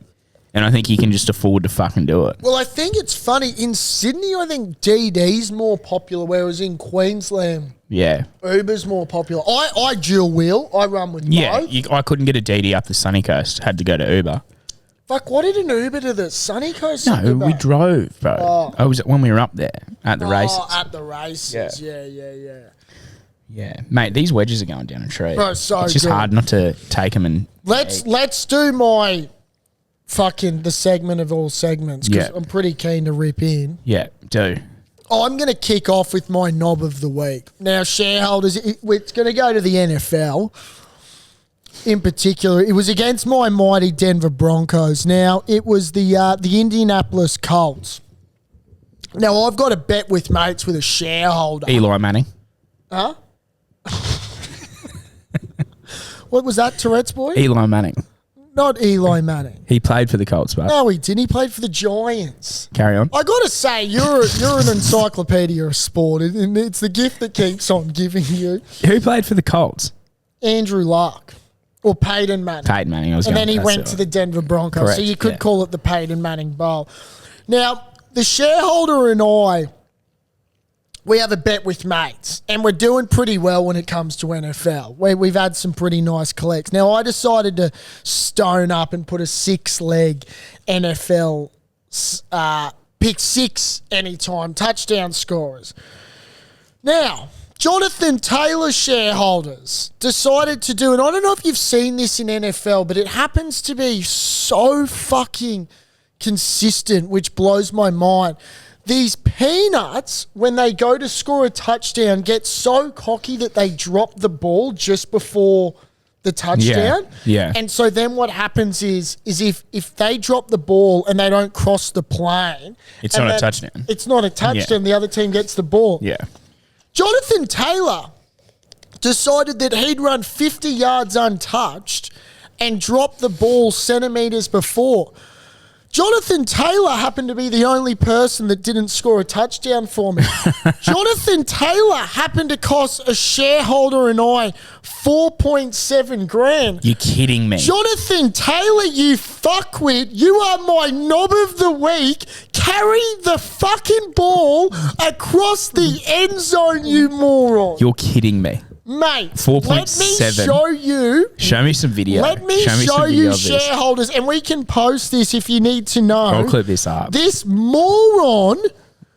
And I think you can just afford to fucking do it. Well, I think it's funny. In Sydney, I think DD's more popular, whereas in Queensland, Uber's more popular. I dual wheel. I run with both. I couldn't get a DD up the sunny coast. Had to go to Uber. Fuck, what did an Uber to the sunny coast? No, we drove, bro. Oh. I was when we were up there at the races. At the races. Yeah. Yeah, mate, these wedges are going down a tree. Bro, so it's just good. hard not to take them and... Let's do my fucking the segment of all segments because I'm pretty keen to rip in. Yeah, do. I'm going to kick off with my knob of the week. Now, shareholders, it's going to go to the NFL. In particular, it was against my mighty Denver Broncos. Now, it was the Indianapolis Colts. Now, I've got a bet with mates with a shareholder. Eli Manning. Huh? What was that, Tourette's boy? Eli Manning. Not Eli Manning. He played for the Colts, but No, he didn't. He played for the Giants. Carry on. I got to say, you're an encyclopedia of sport, and it's the gift that keeps on giving you. Who played for the Colts? Andrew Luck. Or Peyton Manning. Peyton Manning. And then he went to the Denver Broncos. Correct, So you could call it the Peyton Manning Bowl. Now, the shareholder and I, we have a bet with mates, and we're doing pretty well when it comes to NFL. We've had some pretty nice collects. Now, I decided to stone up and put a 6-leg NFL pick 6 anytime touchdown scorers. Now, Jonathan Taylor shareholders decided to do, and I don't know if you've seen this in NFL, but it happens to be so fucking consistent, which blows my mind. These peanuts, when they go to score a touchdown, get so cocky that they drop the ball just before the touchdown. Yeah. And so then what happens is if they drop the ball and they don't cross the plane... It's not a touchdown. It's not a touchdown. The other team gets the ball. Yeah. Jonathan Taylor decided that he'd run 50 yards untouched and drop the ball centimetres before. Jonathan Taylor happened to be the only person that didn't score a touchdown for me. Jonathan Taylor happened to cost a shareholder and I 4.7 grand. You're kidding me. Jonathan Taylor, you fuckwit. You are my knob of the week. Carry the fucking ball across the end zone, you moron. You're kidding me. Mate, 4.7. let me show you. Show me some video. Let me show you shareholders, and we can post this if you need to know. I'll clip this up. This moron,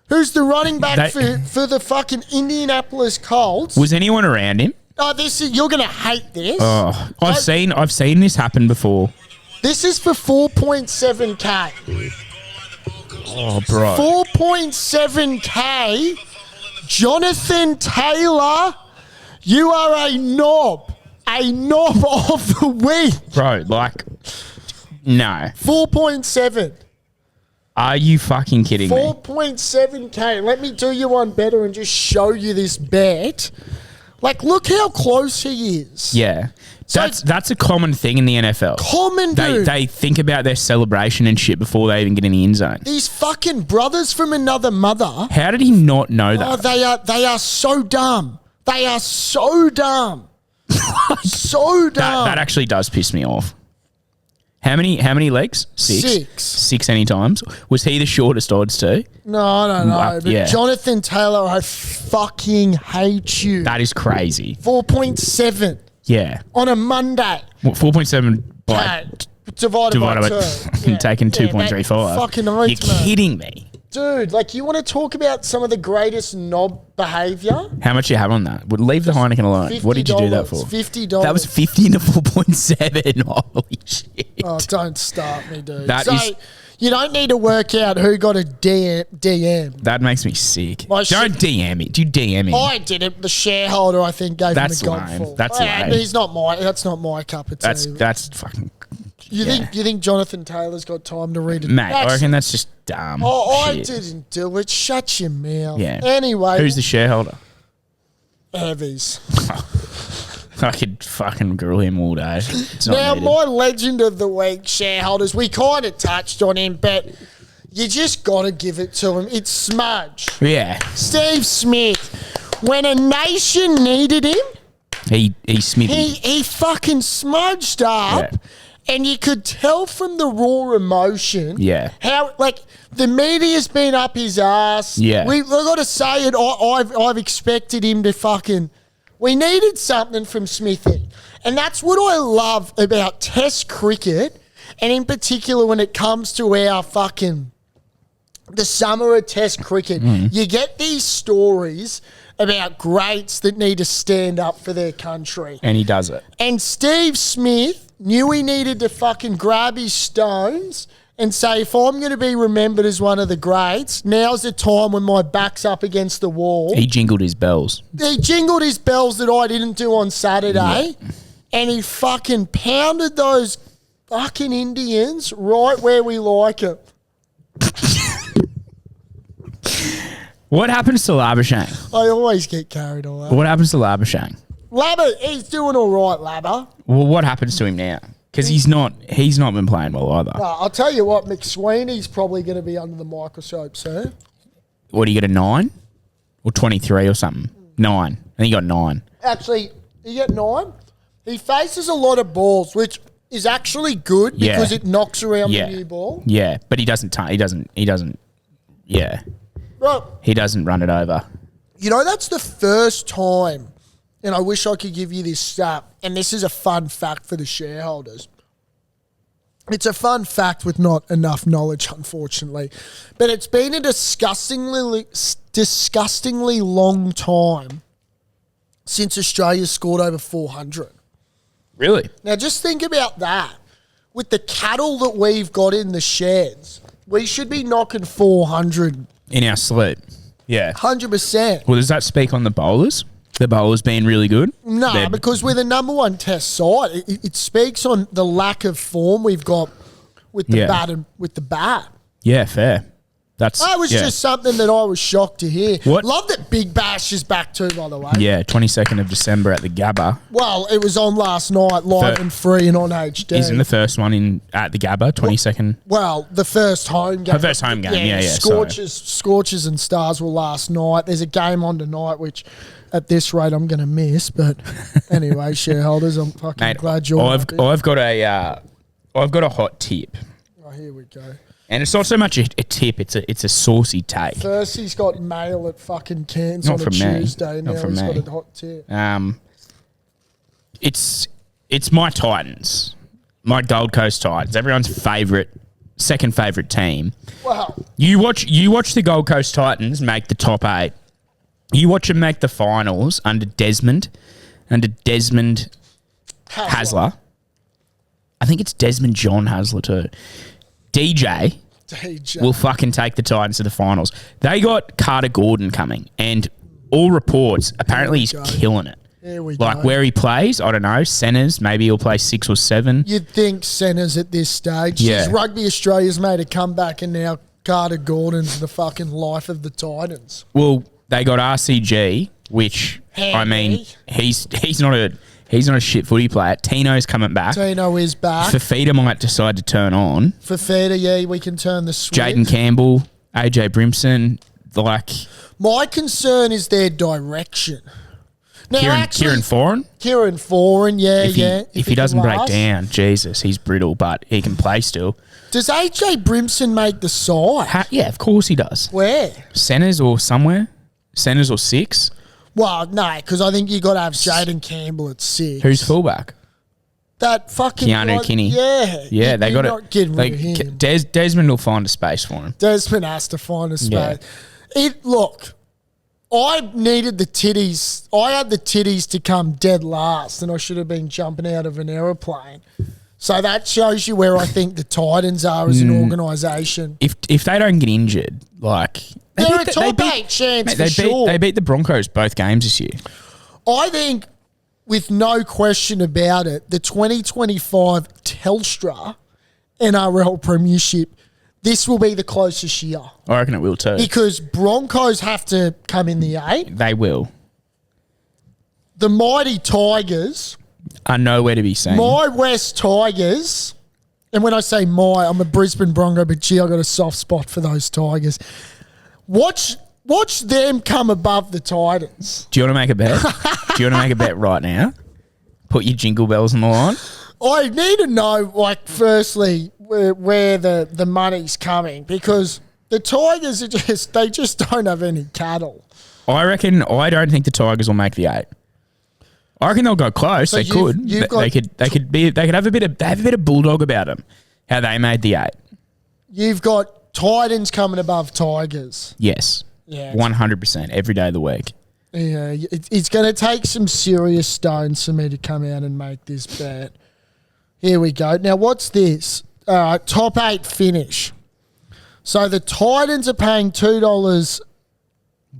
who's the running back for the fucking Indianapolis Colts. Was anyone around him? Oh, you're gonna hate this. Oh, I've seen this happen before. This is for 4.7K. Oh, bro. 4.7K. Jonathan Taylor. You are a knob of the week. Bro, No. 4.7. Are you fucking kidding me? 4.7K. Let me do you one better and just show you this bet. Like, look how close he is. Yeah. So That's a common thing in the NFL. Common, dude. They think about their celebration and shit before they even get in the end zone. These fucking brothers from another mother. How did he not know that? Oh, they are so dumb. They are so dumb. So dumb. That actually does piss me off. How many legs? Six any times. Was he the shortest odds too? No. But Yeah. Jonathan Taylor, I fucking hate you. That is crazy. 4.7 Yeah. on a Monday. What, 4.7 by Divided by two. and taking 2.35. Fucking You're oath, man. kidding me. Dude, like, you want to talk about some of the greatest knob behaviour? How much you have on that? Would leave the Heineken alone. What did you do that for? $50. That was 50 into 4.7. Holy shit. Oh, don't start me, dude. That is- you don't need to work out who got a DM. That makes me sick. My Don't DM it. Do you DM it? I did it. The shareholder, I think, gave That's him the lame. godful. That's lame. That's not my cup of tea. That's fucking... You think Jonathan Taylor's got time to read it? Mate, I reckon that's just dumb. I shit. didn't do it. Shut your mouth. Yeah. Anyway. Who's the shareholder? Heavies. I could fucking grill him all day. It's not Now, needed. my legend of the week, shareholders, we kind of touched on him, but you just got to give it to him. It's Smudge. Yeah. Steve Smith. When a nation needed him, He smithy. he fucking smudged up. Yeah. And you could tell from the raw emotion how, like, the media's been up his ass. Yeah. We've got to say it. I've expected him to fucking... We needed something from Smithy. And that's what I love about Test cricket, and in particular when it comes to our fucking... the summer of Test cricket. You get these stories about greats that need to stand up for their country. And he does it. And Steve Smith knew he needed to fucking grab his stones and say, if I'm going to be remembered as one of the greats, now's the time when my back's up against the wall. He jingled his bells. He jingled his bells that I didn't do on Saturday, and he fucking pounded those fucking Indians right where we like it. What happens to Labuschagne? I always get carried away. What happens to Labuschagne? Labba, he's doing all right, Labba. Well, what happens to him now? Because he's not been playing well either. I'll tell you what, McSweeney's probably going to be under the microscope soon. What, do you get a 9? Or 23 or something? 9. I think he got 9. Actually, he got 9. He faces a lot of balls, which is actually good because it knocks around the new ball. Yeah, but he doesn't, Right. he doesn't run it over. You know, that's the first time, and I wish I could give you this stat, and this is a fun fact for the shareholders. It's a fun fact with not enough knowledge, unfortunately. But it's been a disgustingly long time since Australia scored over 400. Really? Now, just think about that. With the cattle that we've got in the sheds, we should be knocking 400. In our sleep. Yeah. 100%. Well, does that speak on the bowlers? The bowlers being really good? No, because we're the number one test side. It speaks on the lack of form we've got with the bat and with the bat. Yeah, fair. That was just something that I was shocked to hear. What? Love that Big Bash is back too, by the way. Yeah, 22nd of December at the Gabba. Well, it was on last night, live and free and on HD. Isn't the first one at the Gabba, 22nd? Well, the first home game. The first home game, yeah. Scorchers and Stars were last night. There's a game on tonight, which at this rate I'm going to miss. But anyway, shareholders, I'm fucking glad you're I've got a hot tip. Oh, here we go. And it's not so much a tip; it's a saucy take. First, he's got mail at fucking Cairns Not on a from me. Tuesday. Now Not from he's me. got a hot tip. It's my Titans, my Gold Coast Titans, everyone's second favourite team. Wow. You watch the Gold Coast Titans make the top 8. You watch them make the finals under Desmond Hasler. I think it's Desmond John Hasler too. DJ will fucking take the Titans to the finals. They got Carter Gordon coming, and all reports, apparently he's killing it. Here we Like go. where he plays, I don't know. Centres, maybe he'll play 6 or 7. You'd think centres at this stage. Yeah. Jeez, Rugby Australia's made a comeback, and now Carter Gordon's the fucking life of the Titans. Well, they got RCG, which I mean, he's not a shit footy player. Tino's coming back. Tino is back. Fafita might decide to turn on. Fafita, yeah, we can turn the switch. Jaden Campbell, AJ Brimson, like My concern is their direction. Now, Kieran Foran. Kieran Foran, yeah, yeah. If he doesn't can break last. down, Jesus, he's brittle, but he can play still. Does AJ Brimson make the side? Yeah, of course he does. Where? Centres or somewhere. Centres or 6. Well, no, because I think you got to have Jaden Campbell at 6. Who's fullback? That fucking Keanu Kinney. Yeah, Yeah, they got not it. getting rid of him. Desmond will find a space for him. Desmond has to find a space. Yeah. Look, I needed the titties. I had the titties to come dead last, and I should have been jumping out of an aeroplane. So that shows you where I think the Titans are as an organisation. If they don't get injured, like They're a top 8 chance for sure. They beat the Broncos both games this year. I think, with no question about it, the 2025 Telstra NRL Premiership, this will be the closest year. I reckon it will too. Because Broncos have to come in the 8. They will. The mighty Tigers, Are nowhere to be seen. my West Tigers, and when I say I'm a Brisbane Bronco, but gee, I got a soft spot for those Tigers. Watch them come above the Titans. Do you want to make a bet? Do you want to make a bet right now? Put your jingle bells on the line. I need to know, like, firstly, where the money's coming, because the Tigers are they just don't have any cattle. I don't think the Tigers will make the 8. I reckon they'll go close. So they could. They could have a bit of bulldog about them. How they made the 8. You've got Titans coming above Tigers. Yes. Yeah. 100% every day of the week. Yeah, it's going to take some serious stones for me to come out and make this bet. Here we go. Now, what's this? All right, top 8 finish. So the Titans are paying $2,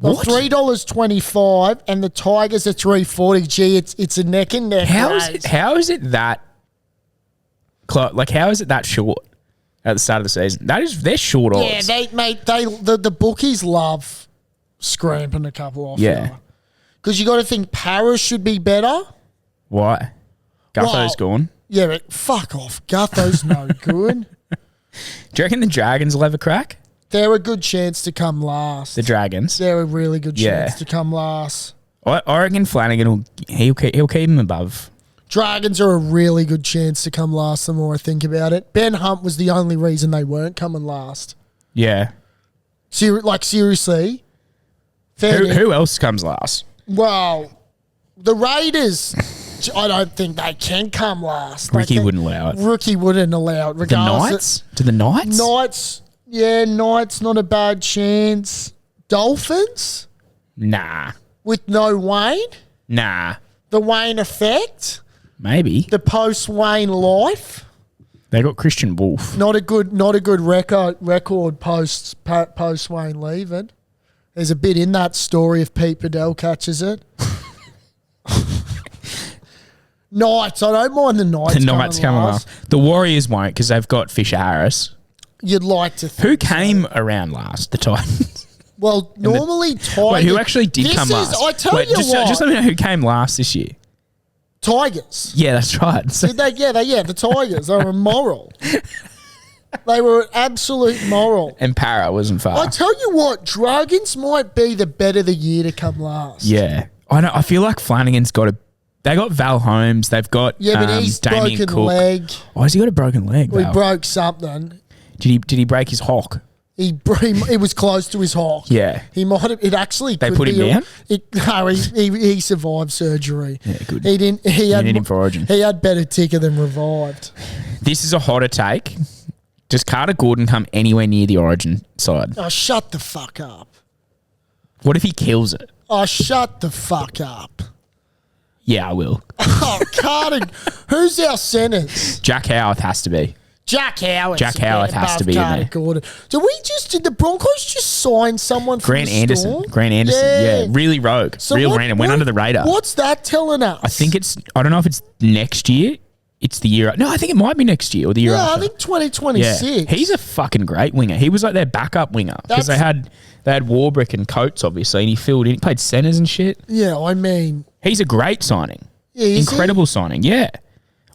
What? $3.25, and the Tigers are $3.40. Gee, it's a neck and neck. How race. is it that short at the start of the season? They're short odds. Yeah, the bookies love scrapping a couple off. Yeah. Because you got to think Paris should be better. Why? Gutho's Well, gone. Yeah, but fuck off. Gutho's no good. Do you reckon the Dragons will have a crack? They're a good chance to come last. The Dragons. They're a really good Yeah. chance to come last. I reckon Flanagan he'll keep him above. Dragons are a really good chance to come last the more I think about it. Ben Hunt was the only reason they weren't coming last. Yeah. Seriously. Fair dinkum. Who else comes last? Well, the Raiders, I don't think they can come last. Ricky wouldn't allow it. Ricky wouldn't allow it. The Regardless. Knights? To the Knights? Knights, yeah, Knights, not a bad chance. Dolphins Nah. with no Wayne. Nah. The Wayne effect. Maybe. The post-Wayne life. They got Christian Wolf. Not a good record post Wayne leaving. There's a bit in that story if Pete Bedell catches it. Knights, I don't mind the Knights. The Knights coming last. The Warriors won't because they've got Fisher Harris. You'd like to think. Who came around last? The Titans. Well, normally Tigers. Wait, who actually did come last? I tell Wait, you just let me know who came last this year. Tigers. Yeah, that's right. So, Did they? Yeah, the Tigers. They were immoral. They were absolute moral. and Para wasn't far. I tell you what, Dragons might be the bet of the year to come last. Yeah. I know. I feel like Flanagan's got a. They got Val Holmes. They've got But he's Damien broken Cook. leg. Oh, has he got a broken leg? We Val? broke something. Did he break his hock? He was close to his hock. Yeah. He might have. It actually. They could put him be down? No, he survived surgery. Yeah, good. He didn't. He had need him for Origin. He had better ticker than revived. This is a hotter take. Does Carter Gordon come anywhere near the Origin side? Oh, shut the fuck up. What if he kills it? Oh, shut the fuck up. Yeah, I will. Oh, Carter. Who's our centres? Jack Howarth has to be. Jack Howard. Jack Howard has to be in there. Gordon. Did the Broncos just sign someone from Grant the Anderson. Storm? Grant Anderson. Yeah. Really rogue. So real random. Went under the radar. What's that telling us? I think I don't know if it's next year. It's the year. No, I think it might be next year or the year after. I think 2026. Yeah. He's a fucking great winger. He was like their backup winger because they had Warbrick and Coates, obviously, and he filled in. He played centers and shit. Yeah, I mean. He's a great signing. Yeah, incredible signing. Yeah.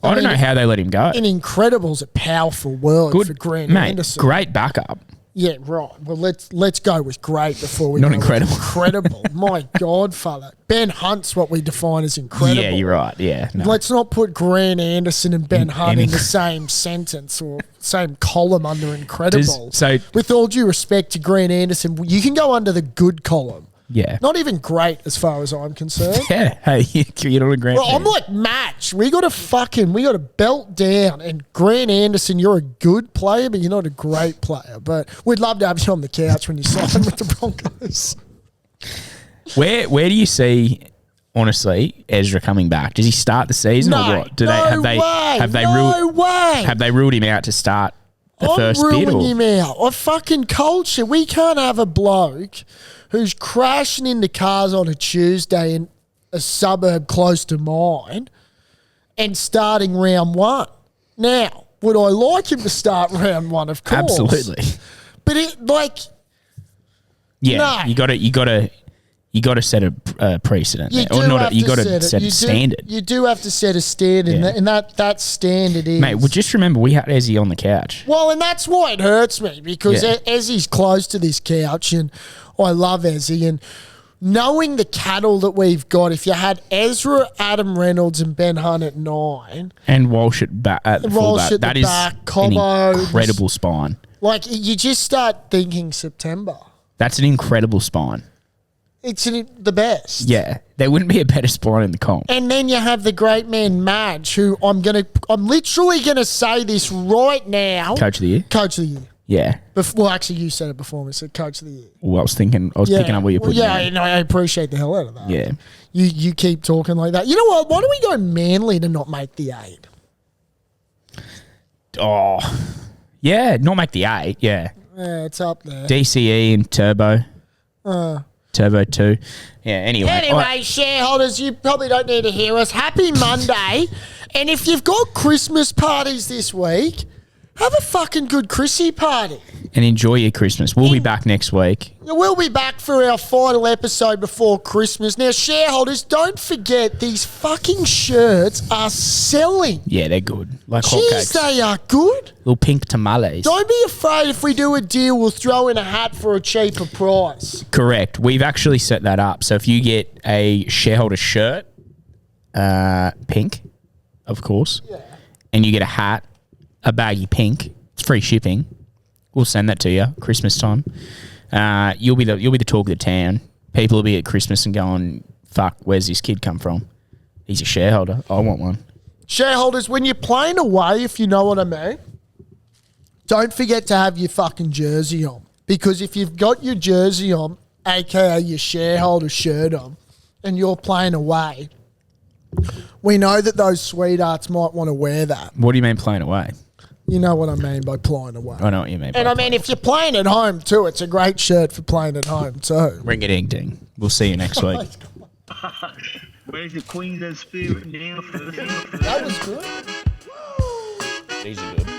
I don't know how they let him go. An incredible's a powerful word for Grant Anderson. Great backup. Yeah, right. Well, let's go with great before we Not go incredible. With incredible. My God, fella. Ben Hunt's what we define as incredible. Yeah, you're right. Yeah. No. Let's not put Grant Anderson and Ben Hunt in the same sentence or same column under incredible. With all due respect to Grant Anderson, you can go under the good column. Yeah. Not even great as far as I'm concerned. Yeah. Hey, you're not a Grant. Well, I'm like match. We got to belt down. And Grant Anderson, you're a good player, but you're not a great player. But we'd love to have you on the couch when you sign with the Broncos. Where do you see, honestly, Ezra coming back? Does he start the season or what? Have they ruled him out to start the first bit? I'm ruling him out. I fucking cold shit. We can't have a bloke who's crashing into cars on a Tuesday in a suburb close to mine and starting round one. Now, would I like him to start round one? Of course. Absolutely. But you got to set a precedent. You got to set a standard. You do have to set a standard, and that standard is... Mate, well, just remember, we had Ezzy on the couch. Well, and that's why it hurts me, because Ezzy's close to this couch, and I love Ezzy, and knowing the cattle that we've got, if you had Ezra, Adam Reynolds, and Ben Hunt at 9... And Walsh at fullback. That is an incredible spine. Like, you just start thinking September. That's an incredible spine. It's the best. Yeah. There wouldn't be a better spine in the comp. And then you have the great man Madge, who I'm literally gonna say this right now. Coach of the year? Coach of the year. Yeah. Well, actually, you said it before me, so Coach of the year. Well, I was picking up what you're putting down. I appreciate the hell out of that. Yeah. You keep talking like that. You know what? Why don't we go Manly to not make the 8? Oh. Yeah, not make the 8, yeah. Yeah, it's up there. DCE and Turbo. Turbo 2. Yeah, anyway. Shareholders, you probably don't need to hear us. Happy Monday. And if you've got Christmas parties this week, have a fucking good Chrissy party. And enjoy your Christmas. We'll be back next week. We'll be back for our final episode before Christmas. Now, shareholders, don't forget these fucking shirts are selling. Yeah, they're good. Like Jeez, hotcakes. They are good. Little pink tamales. Don't be afraid if we do a deal, we'll throw in a hat for a cheaper price. Correct. We've actually set that up. So if you get a shareholder shirt, pink, of course, and you get a hat, a baggy pink, it's free shipping. We'll send that to you Christmas time. You'll be the talk of the town. People will be at Christmas and going, "Fuck, where's this kid come from? He's a shareholder. I want one." Shareholders, when you're playing away, if you know what I mean, don't forget to have your fucking jersey on. Because if you've got your jersey on, aka your shareholder shirt on, and you're playing away, we know that those sweethearts might want to wear that. What do you mean playing away? You know what I mean by playing away. I know what you mean. And I mean, if you're playing at home too, it's a great shirt for playing at home too. Ring it ding ding. We'll see you next week. Where's the Queensland spirit now? That was good. These are good.